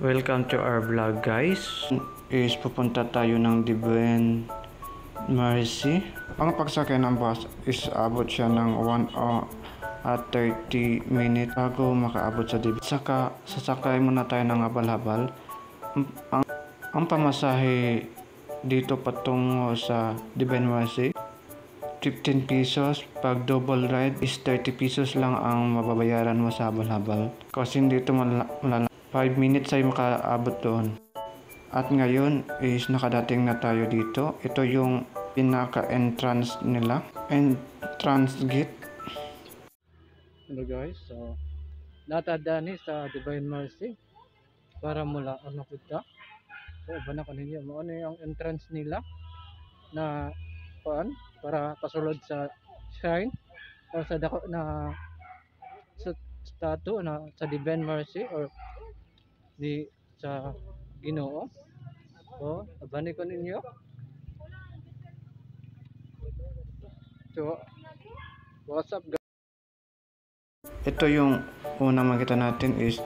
Welcome to our vlog, guys. Is pupunta tayo ng Divine Mercy. Ang pagsakay ng bus is abot siya ng 1 hour at 30 minutes bago makaabot sa Divine. Sasakay muna tayo ng habal-habal. Ang pamasahe dito patungo sa Divine Mercy 15 pesos. Pag double ride is 30 pesos lang ang mababayaran mo sa habal-habal. Kasi dito 5 minutes ay makaabot doon. At ngayon is nakadating na tayo dito. Ito yung pinaka-entrance nila. Entrance gate. Hello guys, so natadani sa Divine Mercy para mula ano kita. So bana kaninyo mo ano yung entrance nila na paan para pasulod sa shrine o sa dako na sa statue na sa Divine Mercy or di sa Ginoo. So abani ko ninyo. So what's up guys? Ito yung unang makita natin is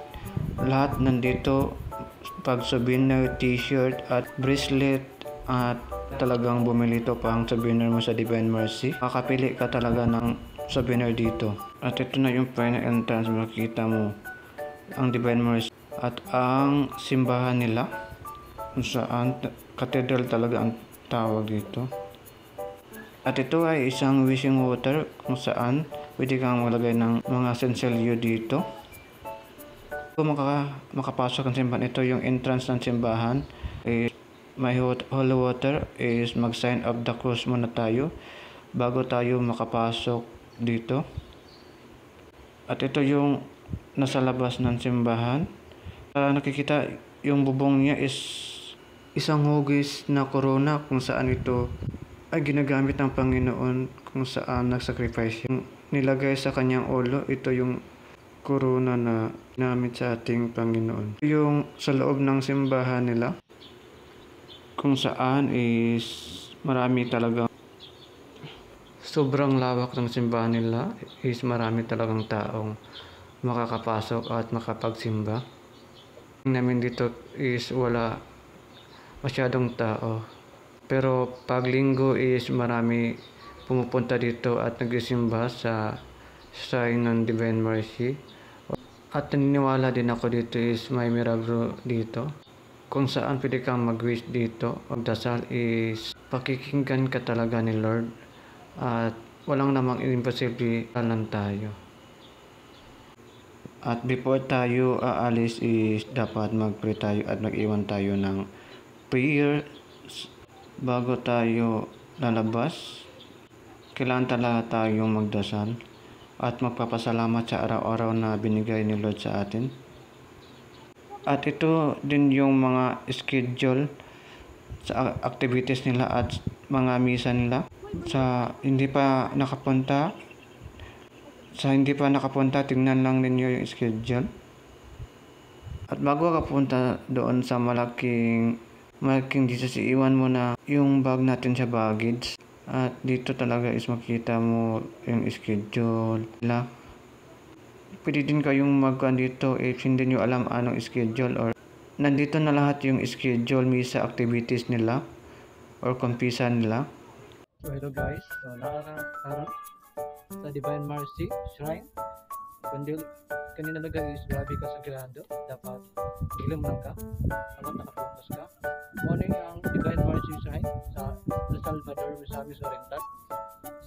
lahat nandito, pag souvenir, t-shirt at bracelet, at talagang bumili to pang souvenir mo sa Divine Mercy. Makakapili ka talaga ng souvenir dito. At ito na yung final entrance, makikita mo ang Divine Mercy at ang simbahan nila kung saan cathedral talaga ang tawag dito. At ito ay isang wishing water kung saan pwede kang maglagay ng mga senselyo dito. Kung makapasok ang simbahan, ito yung entrance ng simbahan. May holy water is mag-sign of the cross muna tayo bago tayo makapasok dito. At ito yung nasa labas ng simbahan. Nakikita yung bubong niya is isang hugis na corona kung saan ito ay ginagamit ng Panginoon kung saan nagsacrifice yung nilagay sa kanyang ulo. Ito yung corona na ginamit sa ating Panginoon. Yung sa loob ng simbahan nila kung saan is marami talagang sobrang lawak ng simbahan nila, is marami talagang taong makakapasok at makapagsimba. Namin dito is wala masyadong tao, pero pag linggo is marami pumupunta dito at nagsisimba sa shrine ng Divine Mercy. At naniniwala din ako dito is may milagro dito kung saan pwede kang mag-wish dito. Magdasal is pakikinggan ka talaga ni Lord at walang namang imposible lang tayo. At before tayo aalis is dapat mag-pray tayo at mag-iwan tayo ng prayer bago tayo lalabas. Kailangan talaga tayong magdasal at magpapasalamat sa araw-araw na binigay ni Lord sa atin. At ito din yung mga schedule sa activities nila at mga misa nila. Sa hindi pa nakapunta, tingnan lang ninyo yung schedule. At bago ka punta doon sa malaking Jesus, iwan mo na yung bag natin sa baggage. At dito talaga is makita mo yung schedule nila. Pwede din kayong magkuhan dito if hindi nyo alam anong schedule, or nandito na lahat yung schedule, misa, activities nila or kumpisa nila. So hello guys, so nakaharap sa Divine Mercy Shrine. Kanina na guys, grabe ka sa grado. Dapat ilim lang ka, dapat nakapokus ka. Morning ang Divine Mercy Shrine sa El Salvador, Misamis Oriental.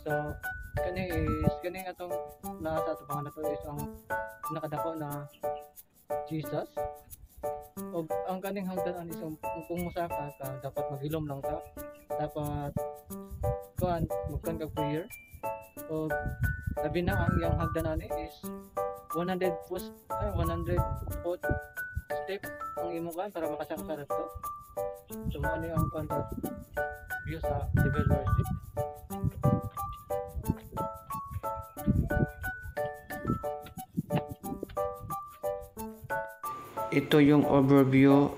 So kani atong nasa atubangan na to is ang nakadako na Jesus. O ang kaning hagdan is kung musaka ka, dapat maghilom lang ka, dapat magkan kag prayer. O labi na ang iyang hagdan ani is 100 foot step ang imo kan para makasaka ka dito. So ano yung contact view sa Divine Mercy. Ito yung overview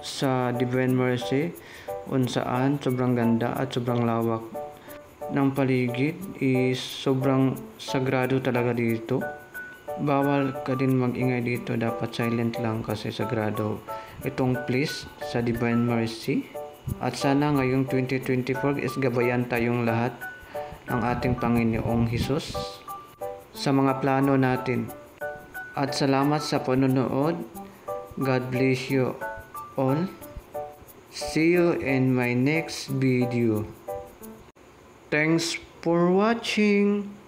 sa Divine Mercy kung saan sobrang ganda at sobrang lawak ng paligid, is sobrang sagrado talaga dito. Bawal ka din mag-ingay dito, dapat silent lang kasi sagrado itong place sa Divine Mercy. At sana ngayong 2024 is gabayan tayong lahat ng ating Panginoong Hesus sa mga plano natin. At salamat sa panonood. God bless you all. See you in my next video. Thanks for watching.